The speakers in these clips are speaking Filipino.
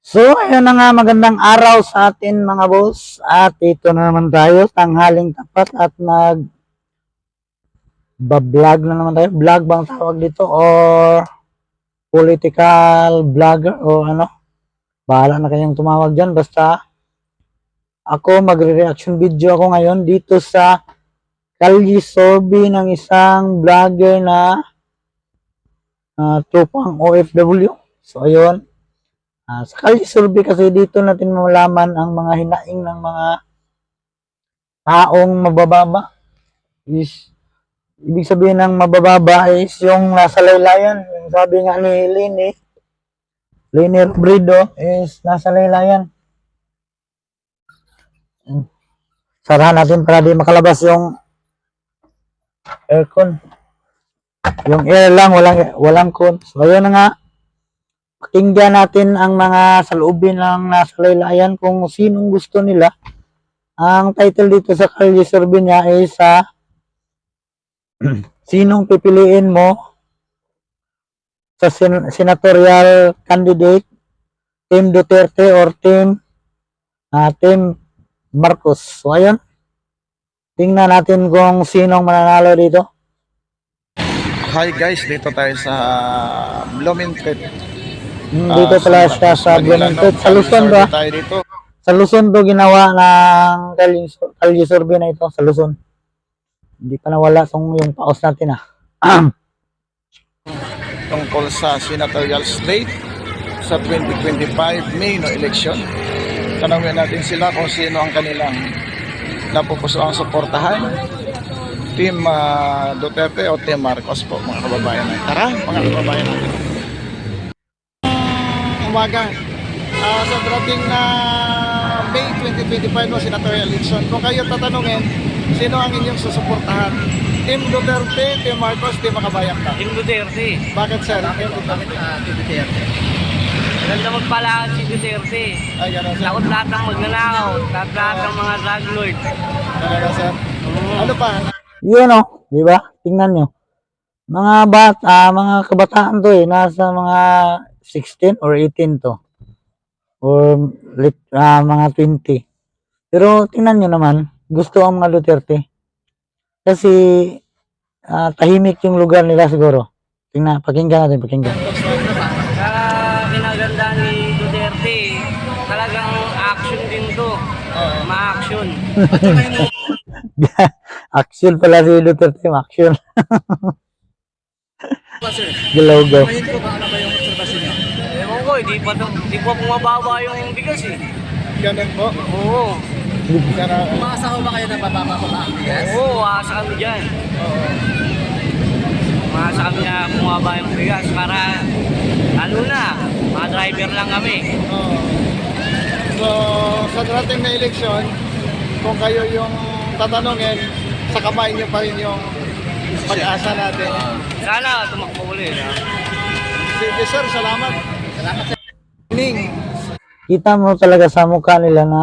So, ayun na nga, magandang araw sa atin mga boss. At ito na naman tayo, tanghaling tapat at nag-vlog na naman tayo. Vlog bang tawag dito or political vlogger o ano? Bahala na kayong tumawag dyan. Basta ako magre-reaction video ako ngayon dito sa kalye-sorbe ng isang vlogger na tropang OFW. So, ayun. Sa kalye-sorbe kasi dito natin malaman ang mga hinaing ng mga taong mabababa. Ibig sabihin ng mabababa is yung nasa laylayan. Yung sabi nga ni Leni Robredo is nasa laylayan. Sarahan natin para di makalabas yung aircon. Yung air lang, walang con. So, ayun na nga. Pakinggan natin ang mga saloobin ng nasa laylayan kung sinong gusto nila. Ang title dito sa kalye-sorbe niya is sinong pipiliin mo sa senatorial candidate, Team Duterte or Team Marcos. So, ayun. Tingnan natin kung sinong mananalo dito. Hi guys, dito tayo sa Blumentritt. Dito pala siya sa Blumentritt. Sa Luzon ba? Tayo dito. Sa Luzon to ginawa ng kalye-sorbe na ito. Sa Luzon. Hindi pa nawala yung paos natin Tungkol sa senatorial slate sa 2025 May no election. Tanungin natin sila kung sino ang kanilang napupusuang suportahan. Team Duterte o Team Marcos po mga kababayan. Tara mga kababayan natin. Umaga. Sa dating na May 2025 no senatorial election. Kung kayo tatanungin, sino ang inyong susuportahan? Team Duterte, Team Marcos, Team Makabayan ka? Team Duterte. Bakit sir? Team Duterte. Maganda magpalaan si Duterte. Ay, gano'n sir. Takot lahat ng magnanakaw. Takot lahat ng mga drug lord. Talaga sir. Ano pa? Yun di ba? Tingnan nyo. Mga mga kabataan to nasa mga 16 or 18 to. Or mga 20. Pero tingnan nyo naman, gusto ang mga Duterte. Kasi tahimik yung lugar nila siguro. Pakinggan natin. Kinaganda ni Duterte, talagang action din to. Ma-action. Action pala si Duterte, action. Galaw-gaw. Ngayon po ba ano ba yung observasyon niyo? Ewan ko, di pa bumababa yung bigas eh. Ganun po. Oo. Umaasa ho ba kayo na bababa pa ba ang bigas? Oo, aasa kami dyan. Umaasa kami na bumaba yung bigas para, ano na, mga driver lang kami. So, sa darating na eleksyon, kung kayo yung tatanungin, sa kamay niyo pa rin yung pag-asa natin. Sana tumakbo ulit. Sige sir, salamat. Salamat sir. Ning. Kita mo talaga sa mukha nila na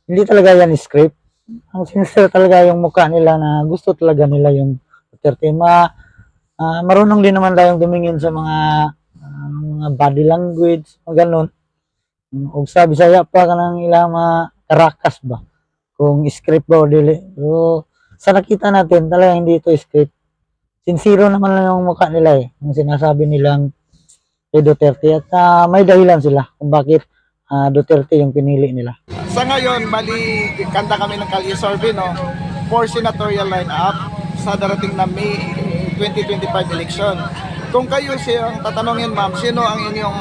hindi talaga yan script. Ang sincere talaga yung mukha nila na gusto talaga nila yung Duterte. Marunong din naman tayong tumingin sa mga body language, ganun. Ug sa Bisaya pa kanang ilang mga karakas ba? Kung script ba o dili. So, sa nakita natin, talaga hindi ito script. Sincero naman lang yung mukha nila yung sinasabi nilang kay Duterte. At may dahilan sila kung bakit Duterte yung pinili nila. Sa ngayon, bali, kanta kami ng kalye-sorbe, no? For senatorial line-up sa darating na May 2025 election. Kung kayo siyang tatanungin, ma'am, sino ang inyong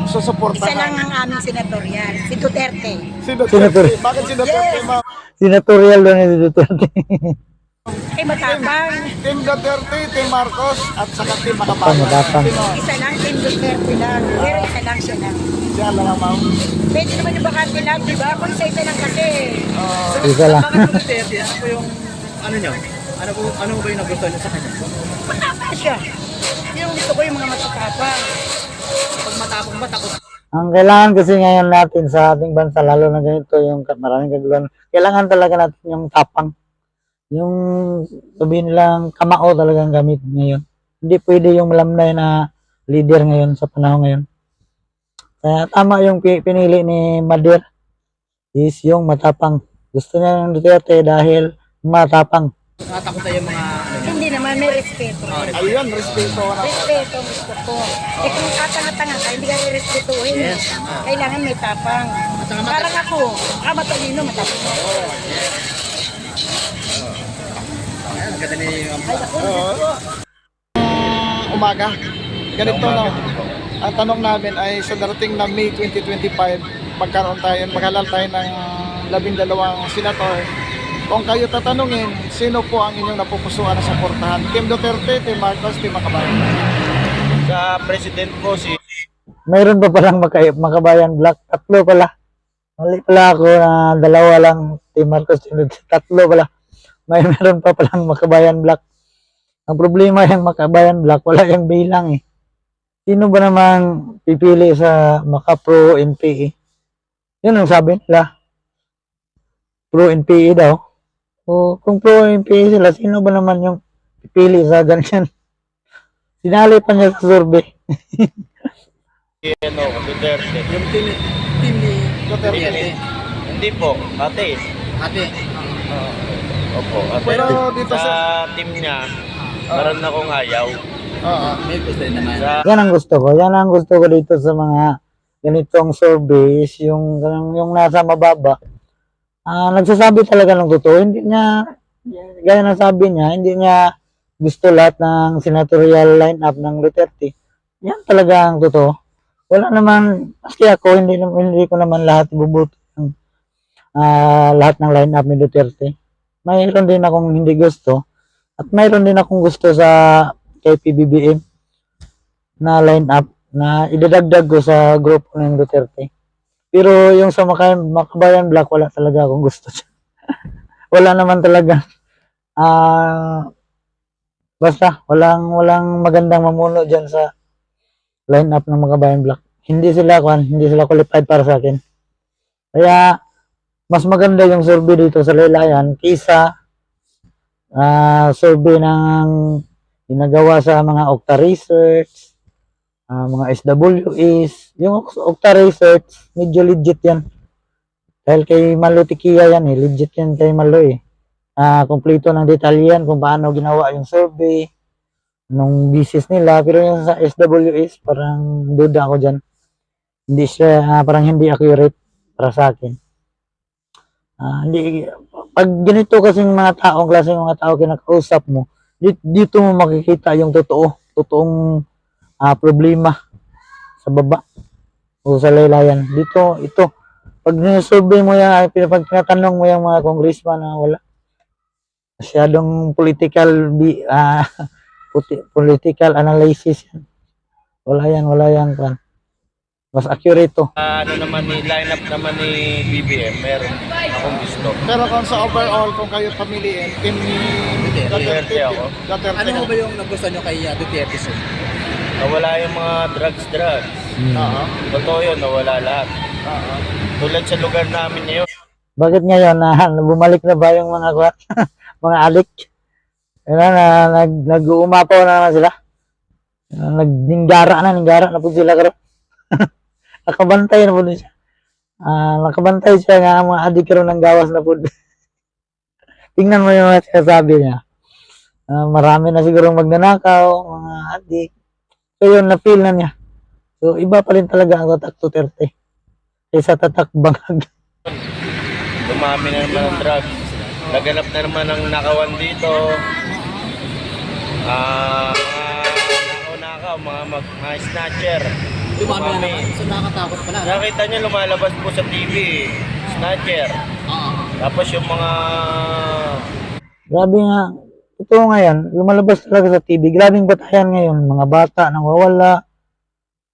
susuportahan? Isa lang ang aming senatorial, si Duterte. Si Duterte. Bakit si Duterte, Yes. ma'am? Senatorial doon ni Duterte. Ay matapang. Team Duterte, Team Marcos, at saka Team Makabayan. Matapang. Sino? Isa lang, Team Duterte lang. Pero isa lang siya lang. Siya lang, ma'am. Pwede naman yung bakante lang, di ba? Kung isa lang kasi. Isa lang. Bakit po Duterte? Ano po yung ano nyo? Ano ba yung nagustuhan nyo sa kanya? Matapang siya. Yung gusto ko yung mga matapang. Pag matapang ba, takot? Ang kailangan kasi ngayon natin sa ating bansa, lalo na ganito yung maraming kaguluhan, kailangan talaga natin yung tapang. Yung sabihin nilang kamao talagang gamit ngayon. Hindi pwede yung malamnay na leader ngayon sa panahon ngayon. Kaya tama yung pinili ni Madir is yung matapang. Gusto niya ng Duterte dahil matapang. Nakatakot tayo yung mga Hindi naman, may respeto. Ayun, respeto ko na. Respeto ang gusto ko. Eh kung tatanga-tanga ka, hindi ka respetuhin. Kailangan may tapang. Parang ako, matalino, matapang ako. ang ganda ni Umaga. Ganito no. Ang tanong namin ay sa darating na May 2025, maghalal tayo ng 12 senator. Kung kayo tatanungin, sino po ang inyong napupusuan na suportahan? Team Duterte, Team Marcos, Team Makabayan? Sa president po si Mayroon pa palang Makabayan Black. Tatlo pala. Mali pala ako na dalawa lang. Team Marcos, tatlo pala. Meron pa palang Makabayan Black. Ang problema yung Makabayan Black, wala yung bilang eh. Sino ba namang pipili sa Maka-Pro NPE? Yun ang sabi nila. Pro NPE daw. O kung Pro NPE sila, sino ba naman yung pipili sa ganyan? Sinali pa niya sa survey. Duterte. yung team ni Duterte. Hindi po, ate. Ate. Opo, ate. Pero dito sa team niya, meron akong ayaw. May gusto rin naman. Yan ang gusto ko. Yan ang gusto ko dito sa mga ganitong surveys, yung nasa mababa. Nagsasabi talaga ng totoo. Hindi niya, gaya ng sabi niya, hindi niya gusto lahat ng senatorial lineup ng Duterte. Yan talaga ang totoo. Wala naman, kasi ako, hindi ko naman lahat ibubuto ng lahat ng lineup ni Duterte. Mayroon din akong hindi gusto. At mayroon din akong gusto sa kay PBBM na lineup na idadagdag ko sa grupo ng Duterte. Pero yung sa Makabayan Black, wala talaga akong gusto. Wala naman talaga. Basta, walang magandang mamuno dyan sa lineup ng Makabayan Black. Hindi sila qualified para sa akin. Kaya, mas maganda yung survey dito sa Laylayan kaysa survey ng ginagawa sa mga Okta Research, mga SWEs. Yung Okta Research, medyo legit yan. Dahil kay Malo Tikia yan eh. Legit yan kay Malo eh. Kompleto ng detalye yan kung paano ginawa yung survey, nung business nila. Pero yung sa SWEs, parang duda ako dyan. Hindi siya, parang hindi accurate para sa akin. Pag ganito kasing mga taong, klaseng mga tao kinakausap mo, dito mo makikita yung totoong problema sa baba o sa Laylayan. Dito, ito. Pag survey mo yan, pag tinatanong mo yung mga congressman na wala. Masyadong political analysis yan. Wala yan. Mas accurate to. Ano naman ni lineup naman ni BBM, meron akong gusto. Pero kung sa overall, kung kayo pamiliin, team ni Duterte ako. Duterte. Ano mo ba yung nagustuhan nyo kay Duterte, sir? Nawala yung mga drugs. Totoo yun, nawala lahat. Tulad sa lugar namin ngayon. Bakit ngayon bumalik na ba yung mga mga addict? Nag-uumapaw na naman sila. Ninggara na po sila karon. Nakabantay na po siya. Nakabantay siya nga mga addict karon ng gawas na po. Tingnan mo yung mga sinasabi niya. Marami na siguro magnanakaw, mga addict. So yun, na-feel na niya. So iba pa rin talaga ang tatak Duterte. Kaysa tatak Bangag. Dumami na naman ang drugs. Naganap na naman ang nakawan dito. Nakaw, mga snatcher. Dumami na naman. So nakakatakot pala. Nakita niyo lumalabas po sa TV. Snatcher. Tapos yung mga... Grabe nga. Ito ngayon, lumalabas talaga sa TV. Grabing batayan ngayon. Mga bata nawawala.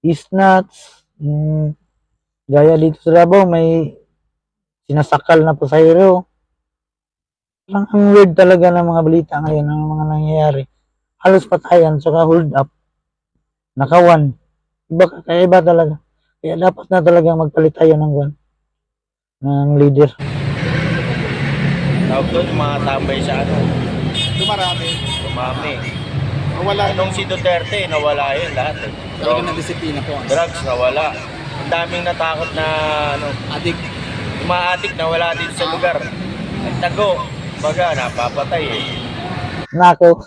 Isnats. Gaya dito sa Davao, may sinasakal na po sa hero. Ang weird talaga ng mga balita ngayon, ng mga nangyayari. Halos patayan, saka hold up. Nakawan. Iba talaga. Kaya dapat na talagang magpalit tayo ng leader. Tawag doon, mga tambay sa ano. Dumarami. Dumami. Wala Anong si Duterte, nawala yun lahat. Talagang nagdisiplina po. Drugs, nawala. daming natakot na Adik. umaadik na wala dito sa lugar. Nagtago, baga napapatay eh. Nako.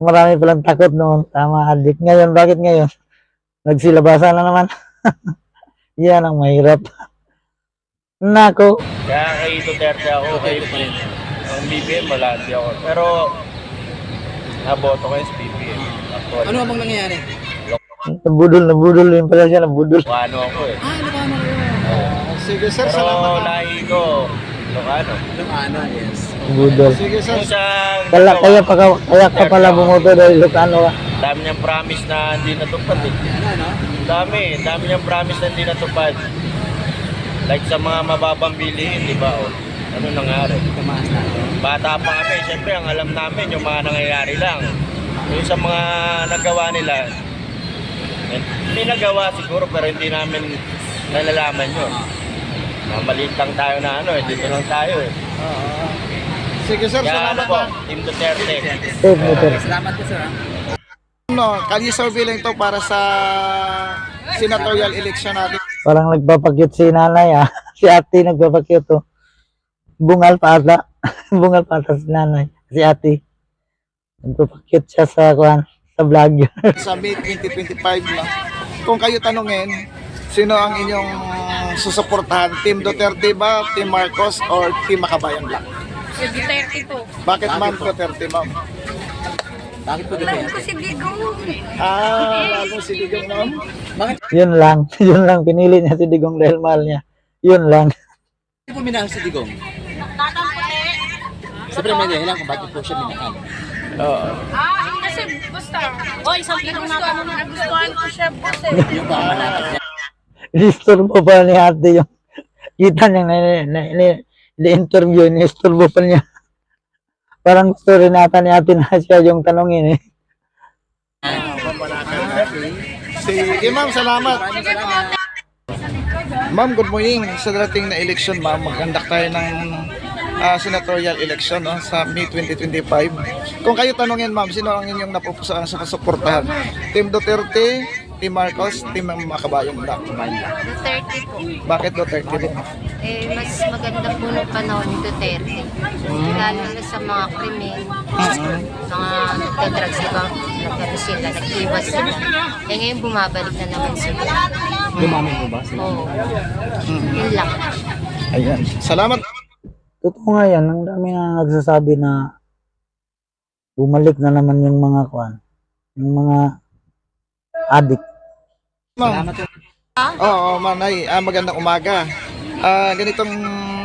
Marami palang takot noon. Tama, adik. Ngayon, bakit ngayon? Nagsilabasan na naman. Yan ang mahirap. Nako. Kaya kay Duterte ako, kay ang BBM wala di ako. Pero naboto ko yung BBM. Actually, Ano bang nangyayari? Nabudol yun pala siya, nabudol. Ilocano ako eh. Ilocano kayo. Sige sir, Pero salamat. lahi ko, Ilocano. Ilocano, yes. Nabudol. Sige sir. Yung sa Kaya ka pala bumoto dahil Ilocano ka. dami niyang promise na hindi natupad eh. Ano? Dami niyang promise na hindi natupad. Like sa mga mababang bilihin, di ba? O, ano nangyari? Tumaas na ito. Bata pa kami, siyempre ang alam namin yung mga nangyayari lang. Yung sa mga nagawa nila, hindi nagawa siguro pero hindi namin nalalaman yun. Maliit lang tayo na dito lang tayo eh. Sige sir, Kaya salamat po, ha. Team Duterte. Safe motor. Salamat po, sir. No, kali survey lang ito para sa senatorial election natin. Parang nagpapakyut si nanay ah. Si ate nagpapakyut oh. Bungal pa ata. Bungal pa ata si nanay. Si ate. Nagpapakyut siya sa vlog. Sa May 2025 na. Kung kayo tanungin, sino ang inyong susuportahan? Team Duterte ba, Team Marcos, or Team Makabayan lang? Si Duterte po. Bakit ma'am Duterte ma'am? Bakit po Alam dito? ko si Digong. Lalo si Digong ma'am. Bakit Yun lang. Yun lang. Pinili niya si Digong dahil mahal niya. Yun lang. po minahal si Digong? Siyempre may dahilan kung bakit po siya minahal. Kasi basta. Oy, sabi ko nagustuhan ko siya, boss eh. Yung pamamalakad niya. Disturbo pa ni ate yung kita niya na-interview. Disturbo pa niya. Parang gusto rin nata ni ate na siya yung tanongin eh. Sige ma'am, salamat. Ma'am, good morning. Sa darating na election ma'am, mag-conduct tayo ng senatorial election no, sa May 2025. Kung kayo tanungin ma'am, sino ang inyong napupusuan sa kasuportahan? Team Duterte, Team Marcos, Team Makabayan lang. Duterte po. Bakit Duterte din? Mas maganda po nung panahon ni Duterte. Lalo na sa mga krimen, mga nagda-drugs, di ba? Nagkano sila, nag-iwas sila. Ngayon bumabalik na naman sila. Dumami po ba sila? Oo. Yun lang. Ayan. Salamat. Totoo nga yan. Ang dami nga nagsasabi na bumalik na naman yung mga yung mga adik. Ma'am. Oo, Manay. Magandang umaga. Ganitong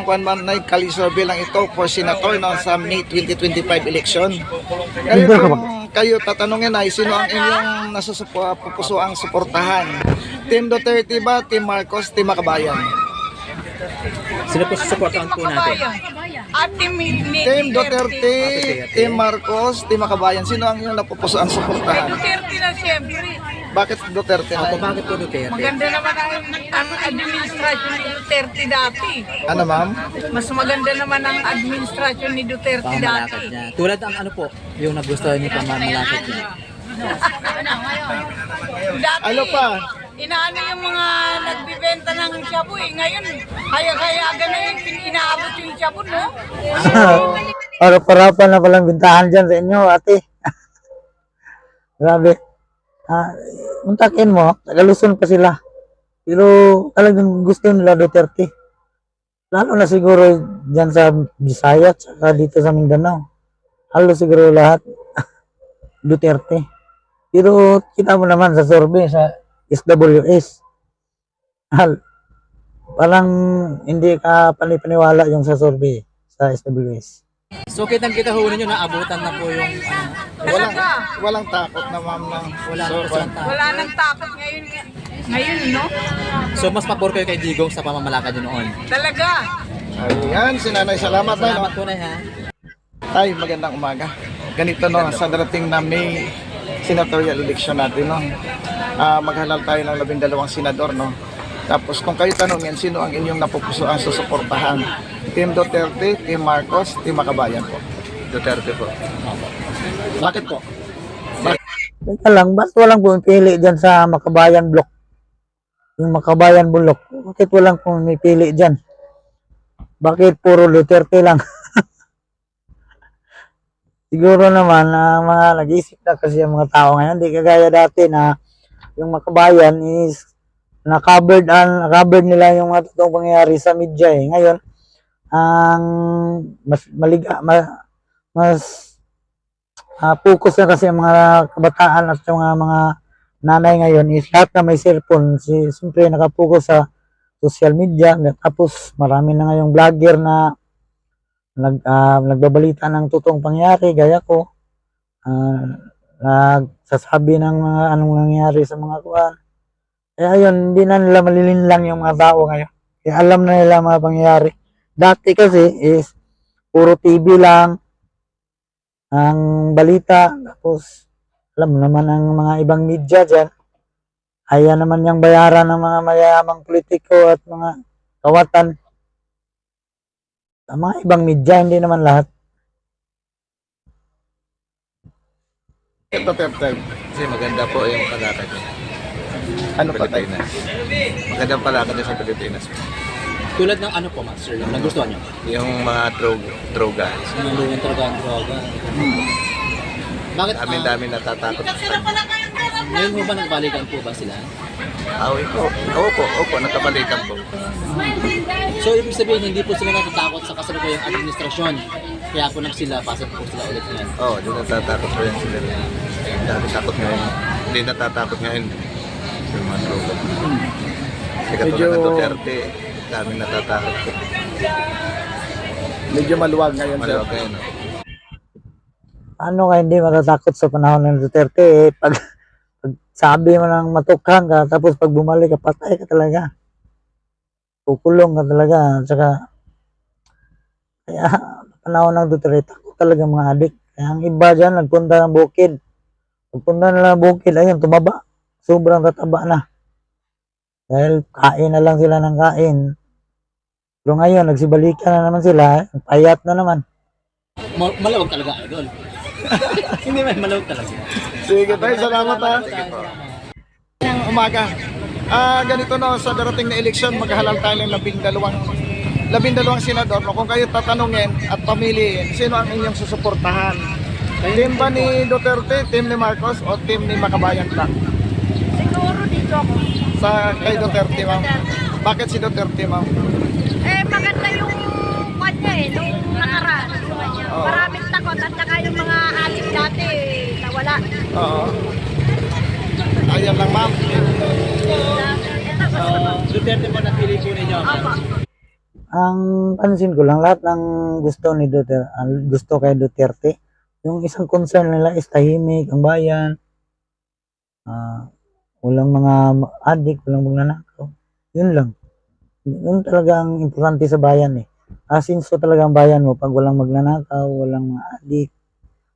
Manay, kali-survey lang ito for senator no, sa May 2025 election. Kayo kung kayo tatanungin ay sino ang inyong pupusuang suportahan? Team Duterte ba, Team Marcos, Team Makabayan? Sino po susuportahan po natin? Team Duterte, Team Marcos, Team Makabayan. Sino ang inyong napupusuang suportahan? Duterte na siyempre. Bakit Duterte Ako, na? bakit po Duterte? Maganda naman ang administrasyon ni Duterte dati. Ano ma'am? Mas maganda naman ang administrasyon ni Duterte Pamamalakad dati. niya. Tulad ang ano po, yung nagustuhan niyo pamamalakad niya. Dati, Ano pa? inaano yung mga nagbibenta ng shabu eh. Ngayon, kaya-kaya na yung inaabot yung shabu, no? Para na palang bintahan dyan sa inyo, ate. Grabe. Muntakin mo, Tagaluson pa sila. Pero talagang gusto nila Duterte. Lalo na siguro dyan sa Visayas, saka dito sa Mindanao. Halos siguro lahat Duterte. Pero kita mo naman sa survey sa SWS. Parang hindi ka panipaniwala yung sa survey sa SWS. So kitang-kita ho ninyo na abutan na po yung Walang takot na ma'am ng wala na po silang tao. Wala nang takot ngayon. Ngayon, no? So mas pabor kayo kay Digong sa pamamalakad niyo noon. Talaga. Ayan, sinanay, salamat na. No? Salamat po na ha. Ay, magandang umaga. Ganito no, sa darating na May senatorial election natin no. Maghalal tayo ng 12 senador no. Tapos kung kayo tanongin, sino ang inyong napupusuan susuportahan? Team Duterte, Team Marcos, Team Makabayan po. Duterte po. Bakit po? Teka lang, ba't walang pumipili dyan sa Makabayan Block? yung Makabayan Bulok. Bakit walang pumipili dyan? Bakit puro Duterte lang? Siguro naman mga nag-iisip na kasi ang mga tao ngayon, hindi kagaya dati na yung Makabayan is na-covered nila yung mga totoong pangyayari sa media eh. Ngayon, ang mas focus na kasi ang mga kabataan at yung mga nanay ngayon is lahat na may cellphone. Siyempre nakapokus sa social media. Tapos marami na ngayong vlogger na nagbabalita ng totoong pangyayari gaya ko. Nagsasabi ng mga anong nangyayari sa mga kuwan. Kaya yun, hindi na nila malilinlang yung mga tao ngayon. Kaya alam na nila mga pangyayari. Dati kasi is puro TV lang ang balita. Tapos alam naman ang mga ibang media dyan. Kaya naman yung bayaran ng mga mayayamang politiko at mga kawatan. Ang mga ibang media, hindi naman lahat. Ito, Tep. Kasi maganda po yung palakad niya. Ano pa tayo? Pilipinas. Magandang palakad niya sa Pilipinas. Tulad ng ano po, Master, yung nagustuhan nyo? Yung mga droga. Yung talaga ang droga. Bakit? Dami natatakot sa kanya. Ngayon mo ba nagbalikan po ba sila? Opo, nakabalikan po. So, ibig sabihin, hindi po sila natatakot sa kasalukuyang administrasyon. Kaya po pasok po sila ulit ngayon. Oo, di natatakot po yan sila. Dami takot ngayon. Hindi natatakot ngayon. Yung mga droga. Kasi katulad ng Duterte, dami natatakot po. Medyo maluwag ngayon, sir. Malawag ngayon. Ano ka hindi matatakot sa panahon ng Duterte eh, pag sabi mo nang matukhang ka, tapos pag bumalik ka, patay ka talaga. Kukulong ka talaga. Tsaka, kaya panahon ng Duterte, takot talaga mga adik. Kaya ang iba dyan, nagpunta ng bukid. Nagpunta nila ng bukid, ayun, tumaba. Sobrang tataba na. Dahil kain na lang sila ng kain. Pero ngayon, nagsibalikan na naman sila, payat na naman. Malawag talaga, idol. Hindi man, malawag talaga. Sige tayo, salamat ha. Ng umaga. Ganito na sa darating na eleksyon, maghahalal tayo ng 12 senador. No? Kung kayo tatanungin at pamiliin, sino ang inyong susuportahan? Team ba ni Duterte, team ni Marcos, o team ni Makabayan lang? Siguro dito ako. Kay Duterte, ma'am. Bakit si Duterte, ma'am? Maganda yung kanya nung nakaraan. Oo. Maraming takot at saka yung mga alim dati nawala. Oo. Ayan lang, ma'am. Duterte po napili po ninyo. Ang pansin ko lang, lahat ng gusto ni Duterte, gusto kay Duterte, yung isang concern nila is tahimik, ang bayan, walang mga adik, walang magnanakaw. Yun lang. Yun talaga ang importante sa bayan eh. Asinso talaga ang bayan mo pag walang magnanakaw, walang mga adik,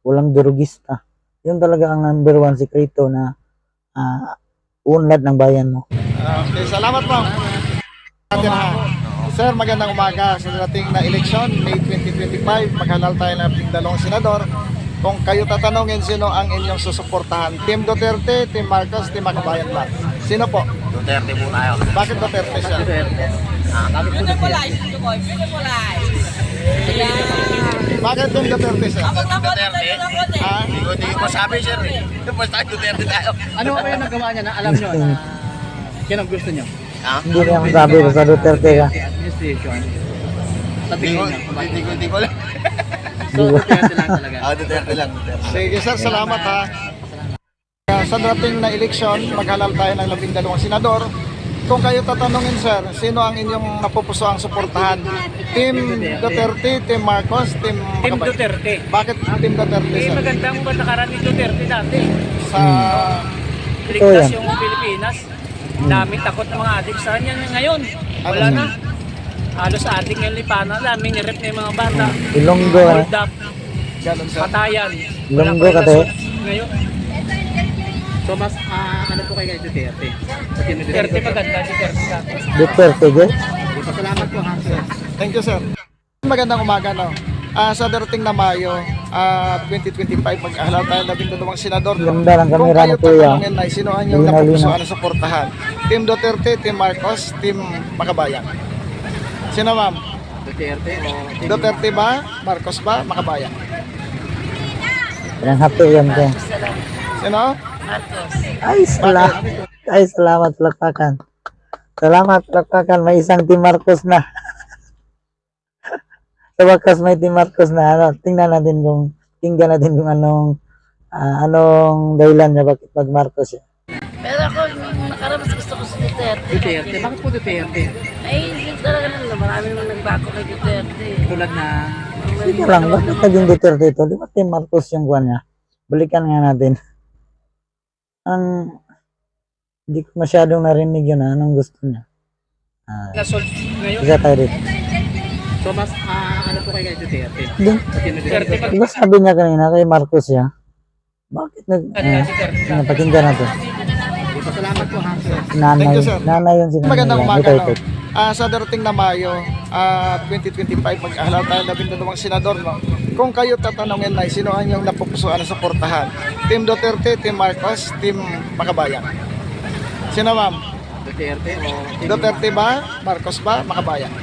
walang durugista. Yun talaga ang number one sekreto na unlad ng bayan mo. Okay, salamat, ma'am. Sir, magandang umaga. Sa dating na eleksyon, May 2025, maghalal tayo ng 2 senador. Kung kayo tatanungin sino ang inyong susuportahan, Team Duterte, Team Marcos, Team Makabayan lang. Sino po? Duterte po tayo. Bakit Duterte siya? Bakit Team Duterte siya? Duterte? Ha? Hindi ko masabi, sir. Basta Duterte tayo. Ano ba yung nagawa niya na alam nyo na yan ang gusto nyo? Hindi niya masabi ko sa Duterte ka. Administration. Sa tingin niya. Hindi ko lang. So, Duterte lang talaga. Duterte lang. Sige sir, salamat ha. Sa dating na eleksyon, maghalal tayo ng 12 senador. Kung kayo tatanungin sir, sino ang inyong napupuso ang suportahan? Team Duterte, Team Marcos, Team Team Makabayan? Duterte. Bakit Team Duterte sir? Magandang patakaran ni Duterte dati. Sa Ligtas yan. yung Pilipinas. Daming takot ng mga adik sa kanya. Ngayon, wala na. Halos adik yung lipanan. Daming nirep na yung mga bata. Ilonggo Hold up, ganun sir. patayan. Ilonggo ka tayo. Ngayon, So, mas ano po kayo kay Duterte? Sa Team Duterte maganda. Duterte dati. Duterte ka? Salamat po, ha, sir. Thank you sir. Magandang umaga no. Sa darating na Mayo, 2025 mag-ahalal tayo 12 senador. Ganda ng Kung kamera kayo ni Kuya. tatanungin ay sino ang inyong Linaw-linaw. napupusuan na suportahan? Team Duterte, Team Marcos, Team Makabayan. Sino ma'am? Duterte o Duterte ba? Marcos ba? Makabayan? Parang happy yan ko. Sino? Ay, salamat palakpakan. Salamat palakpakan. May isang Team Marcos na. Sa wakas may Team Marcos na. Ano, tingnan natin kung anong dahilan niya bakit mag Marcos siya. Pero ako, nung nakarabas gusto ko si Duterte. Duterte. Bakit po Duterte? Ay, hindi talaga nila. Marami naman nagbago kay Duterte. Tulad na Sige lang, bakit naging Duterte ito? Di ba Team Marcos yung buwan niya? Balikan nga natin. Hindi ko masyadong narinig yun. Anong gusto niya? Na-solve ngayon. Isa tayo dito. so mas ano po kayo kay Duterte? Di, Duterte pag di ba sabi niya kanina kay Marcos siya? Bakit napakinggan natin? Salamat po ha. Nanay. Thank you, sir. Nanay yun si nanay. Magandang lang. umaga. Ito. Sa darating na Mayo 2025 mag-ahalal tayo 12 senador. No? Kung kayo tatanungin ay sino ang inyong napupusuan na suportahan? Team Duterte, Team Marcos, Team Makabayan. Sino ma'am? Duterte o Duterte ba? Marcos ba? Makabayan?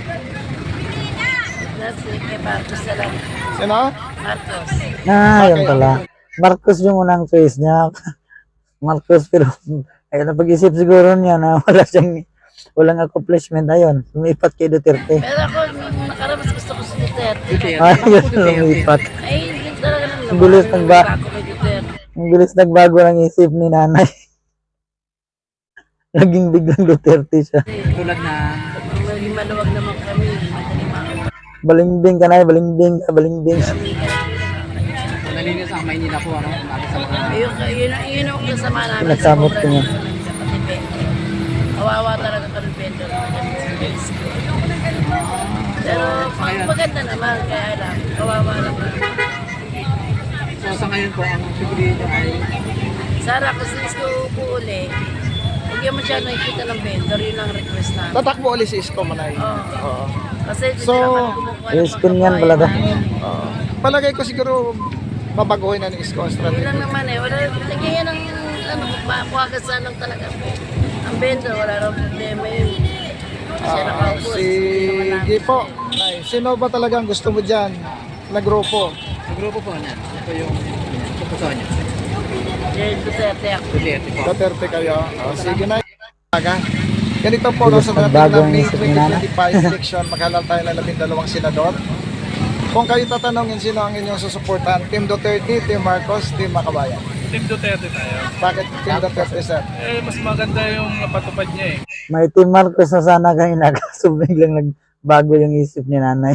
Kay Marcos na lang. Sino? Marcos. Yun pala. Marcos yung unang choice niya. Marcos, pero ay napag-isip siguro niya na walang accomplishment. Ayun, lumipat kay Duterte. Pero ako, nung nakarabas gusto ko si Duterte. Duterte. Ayun, lumipat. Ay, hindi talaga nila. Ang bilis Marami nagba- nagbago kay Duterte. Ang bilis nagbago ng isip ni nanay. Naging biglang Duterte siya. tulad na Maging maluwag naman kami. Madaling mga Balimbing ka na, balimbing ka, balimbing. nalinis ang Maynila po ano, umaga sa mga Yun ang kasama namin. Pinasamot ko niya. Kawawa talaga kami vendor. Pero maganda naman, kaya lang, kawawa naman. so sa ngayon po ang pipiliin nyo ay Sara, kasi gusto po uli, hindi mo siya nakikita ng vendor, yun ang request namin. Tatakbo ulit si Isko Manay. Oo. Kasi dito So, naman kumukuha ng yes, kunyan pala to. Palagay ko siguro babaguhin na ni Isko ang Yun strategy. lang naman eh, wala, lagyan yan ng, kuwagasan lang talaga. Ang vendor, wala nang problema yun. Siya nakaupo. Sige po. Nay, sino ba talagang gusto mo dyan na grupo? sa grupo po niya. Ito yung pupusuan niyo. Duterte ako. Duterte po. Duterte kayo. Sige na. Ganito po, no, sa dating Pagbago ng ang May isip ni Nana. 2025 election, maghalal tayo ng 12 senador. Kung kayo tatanungin sino ang inyong susuportahan, Team Duterte, Team Marcos, Team Makabayan. Team Duterte tayo. Bakit Team Duterte, sir? Mas maganda yung napatupad niya eh. May Team Marcos na sana kanina kaso biglang nagbago yung isip ni nanay.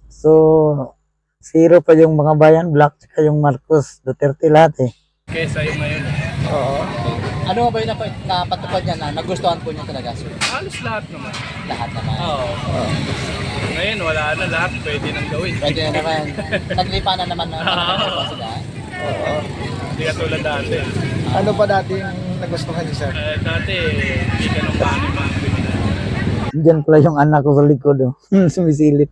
So, zero pa yung mga bayan, black tsaka yung Marcos, Duterte lahat eh. Kesa yung ngayon. Oo. Ano ba yung napatupad niya na nagustuhan po niya talaga? So, Halos lahat naman. lahat naman. Oo. Ngayon wala na lahat. Pwede nang gawin. Pwede na naman. Naglipa na naman na sila. Hindi ka tulad dati. Ano ba dating nagustuhan niyo, sir? Dati, hindi ka nung paano yung mga kriminal. Diyan pala yung anak ko sa likod oh. Sumisilip.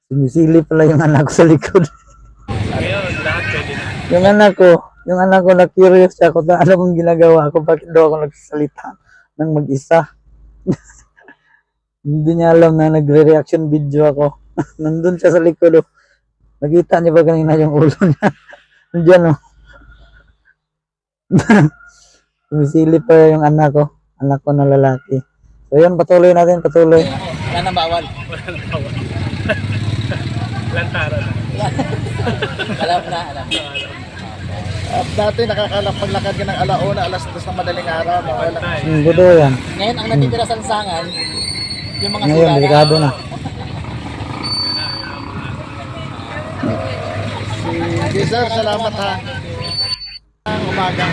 Sumisilip pala yung anak ko sa likod. Ngayon, lahat pwede na. Yung anak ko na curious siya kung ano kong ginagawa ko, bakit daw ako nagsasalita ng mag-isa. Hindi niya alam na nagre-reaction video ako. Nandun siya sa likod oh. Nakita niyo ba kanina yung ulo niya? Nandiyan oh. Sumisilip pa yung anak ko na lalaki. So yun, patuloy natin, patuloy. Wala nang bawal. Lantara na. Alam na, alam. At dati nakakalapaglakad ka ng alauna, alas 2 ng madaling araw. Wala. Budo yan. Ngayon, ang natitira sa lansangan, yung mga Ngayon, sila delikado na. Sige, sir. Salamat ha. Ang umaga.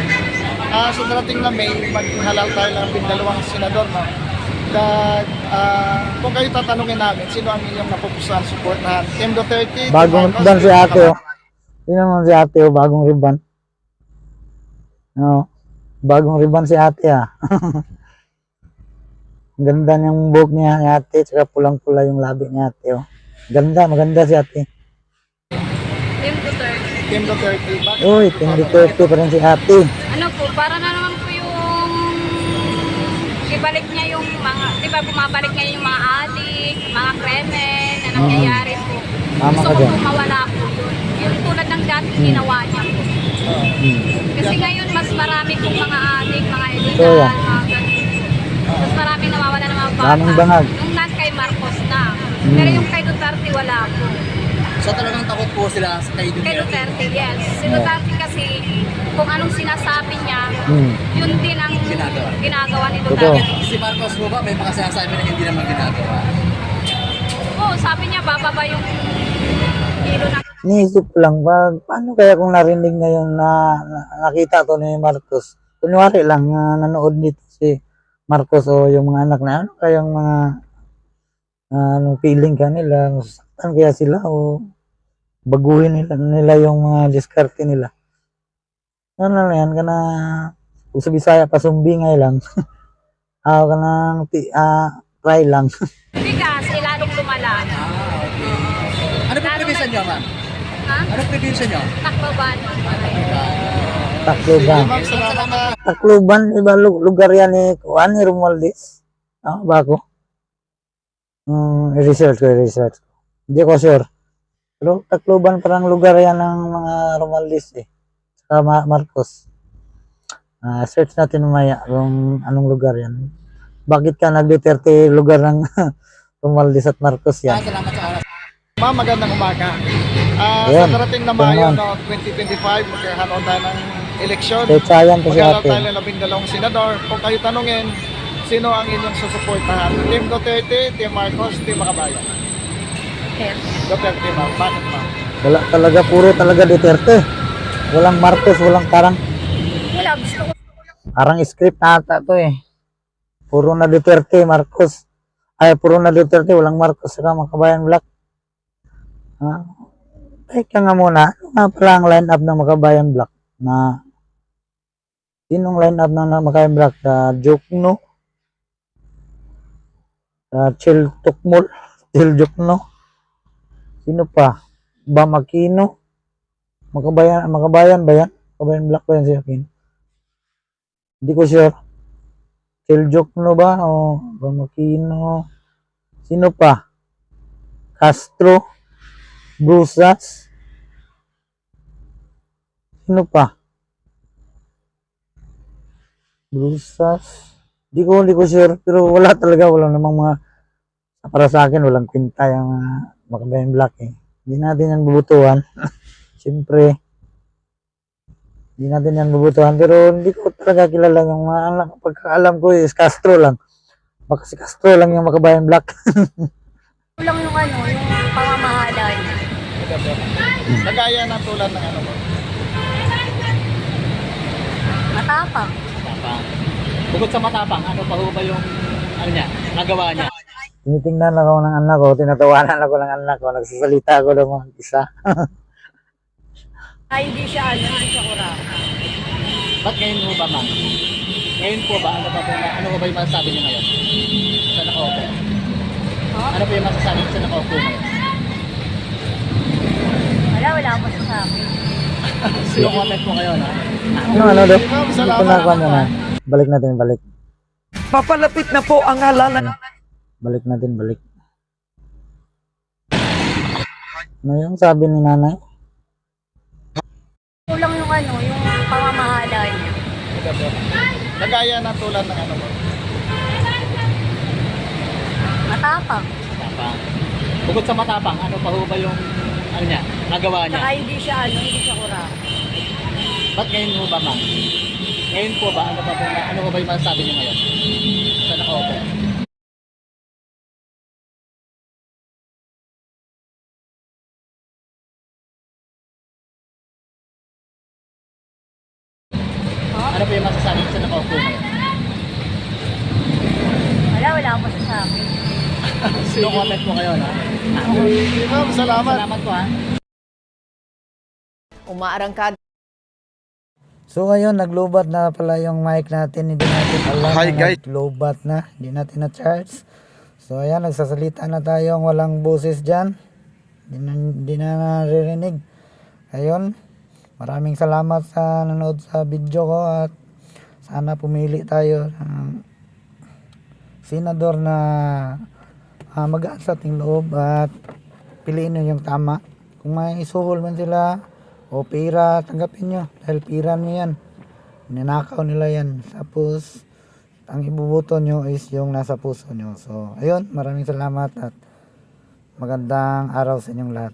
Sa darating na May, maghalal tayo ng 12 senador, no? Kung kayo tatanungin namin, sino ang inyong napupusuan, supportahan? Team Duterte, Team Bagong Marcos, riban si Team ate oh. Makabayan. Tingnan mo si ate oh, bagong riban. No. Bagong riban si ate ah. Ang ganda niyang buhok niya ni ate, tsaka pulang-pula yung labi ni ate. Oh. Ganda, maganda si ate. Team Duterte. Bakit? Uy, Team Duterte pa rin si ate. Ano po, para na naman po yung ibalik niya yung mga, di ba bumabalik niya yung mga adik, mga krimen na nangyayari po. Tama Gusto ka ko dyan. po mawala po yun. Yung tulad ng dati ginawa niya po. Kasi ngayon mas marami pong mga adik, mga So, illegal, yan. mga ganun po. Mas marami nawawala ng mga bata. Daming bangag. Nung nan kay Marcos na. Pero yung kay Duterte wala po. So talagang takot po sila kay Kay Duterte. Duterte, yes. Si Duterte kasi kung anong sinasabi niya, Hmm. yun din ang ginagawa ni Totoo. Duterte. Si Marcos po ba may mga sinasabi na hindi naman ginagawa? Oo, sabi niya bababa yung kilo ng Iniisip ko lang, paano kaya kung narinig ngayon nakita to ni Marcos? Kunwari lang, nanood nito si Marcos o yung mga anak na, ano kayang mga anong feeling kanila, masasaktan kaya sila o baguhin nila yung mga diskarte nila. Ano na yan, kana kung sa Bisaya, pasumbingay lang. Kanang try lang. bigas, eh, lalong lumala. Ano po probinsya niyo, ma'am? Ha? Ano probinsya niyo? Takbaban. Tacloban. Ma'am, salamat. Tacloban, iba lugar yan ni Juan ni Romualdez. Ba ako? I-research. Hindi ko sure. Pero Tacloban parang lugar yan ng mga Romualdez eh. Saka Marcos. Search natin mamaya kung anong lugar yan. Bakit ka nag-Duterte lugar ng Romualdez at Marcos yan? Salamat sa oras. Ma'am, magandang umaga. Sa Ayan. darating na Mayo Ayan. no, 2025, magkakaroon tayo ng eleksyon. Petsayan po si Magkakaroon tayo ate. ng 12 senador. Kung kayo tanungin, sino ang inyong susuportahan? Team Duterte, Team Marcos, Team Makabayan? Duterte, ma'am. Bakit, ma'am? Wala talaga, puro talaga Duterte. Walang Marcos, walang karang. Wala, gusto ko. Parang script na ata to eh. Puro na Duterte, Marcos. Puro na Duterte, walang Marcos saka Makabayan Black. Teka nga muna, ano nga pala ang line-up ng Makabayan Black? Sinong line-up ng Makabayan Black? Jokno? Chill Tukmul? Chill Jokno? Sino pa? Bam Aquino? Makabayan ba yan? Makabayan Black ba yan si Aquino? Hindi ko sure. Chill Jokno ba? O Bam Aquino? Sino pa? Castro? Brusas? Sino pa? Brusas? Hindi ko sure. Pero wala talaga. Wala namang mga, para sa akin, walang kwenta yung Makabayan Black eh. Hindi natin yan bubutuhan. Siyempre, hindi natin yan bubutuhan. Pero hindi ko talaga kilala yung mga anak. Pagkakaalam ko is Castro lang. Baka si Castro lang yung Makabayan Black. Kulang yung ano, yung pamamahalan. Kagaya ng tulad ng ano mo. Matapang. Matapang. Bukod sa matapang, ano pa ho ba yung ano niya, nagawa niya? Tinitingnan ako ng anak ko, tinatawanan ako ng anak ko, nagsasalita ako ng mga isa. Ay, hindi siya kura. Ba't ngayon ho ba, ma'am? Ngayon po ba, ano ba yung masasabi niyo ngayon? Sa nakaupo? Ano po yung masasabi niyo sa nakaupo ngayon? Wala ako sa akin. Sino comment po ngayon, ha? Ano, Dok? Ma'am, Hindi ko salamat. nakuha na. Balik natin. Papalapit na po ang halalan. Balik natin. Ano yung sabi ni nanay? Kulang yung ano, yung pamamahalan. Kagaya ng tulad ng ano mo. Matapang. Matapang. Bukod sa matapang, ano pa ho ba yung ano niya, nagawa niya? Saka hindi siya kura. Ba't ngayon ho ba, ma'am? Ngayon po ba, ano ba yung masasabi niyo ngayon? Sa nakaupo? Ano po yung masasabi niyo sa nakaupo ngayon? Wala ako sa akin. Sino comment po ngayon, ha? Ma'am, salamat. Salamat po, ha? Umaarangkada. So ngayon, naglobat na pala yung mic natin. Hindi natin alam Hi, na guys. naglobat na. Hindi natin na-charge. So ayan, nagsasalita na tayong walang boses dyan. Hindi na naririnig. Ayun, maraming salamat sa nanood sa video ko at sana pumili tayo ng senador na magaan sa ating loob at piliin nyo yung tama. Kung may isuhol man sila o pira, tanggapin nyo dahil pira nyo yan, ninakaw nila yan. Tapos ang ibubuto nyo is yung nasa puso nyo. So ayun, maraming salamat at magandang araw sa inyong lahat.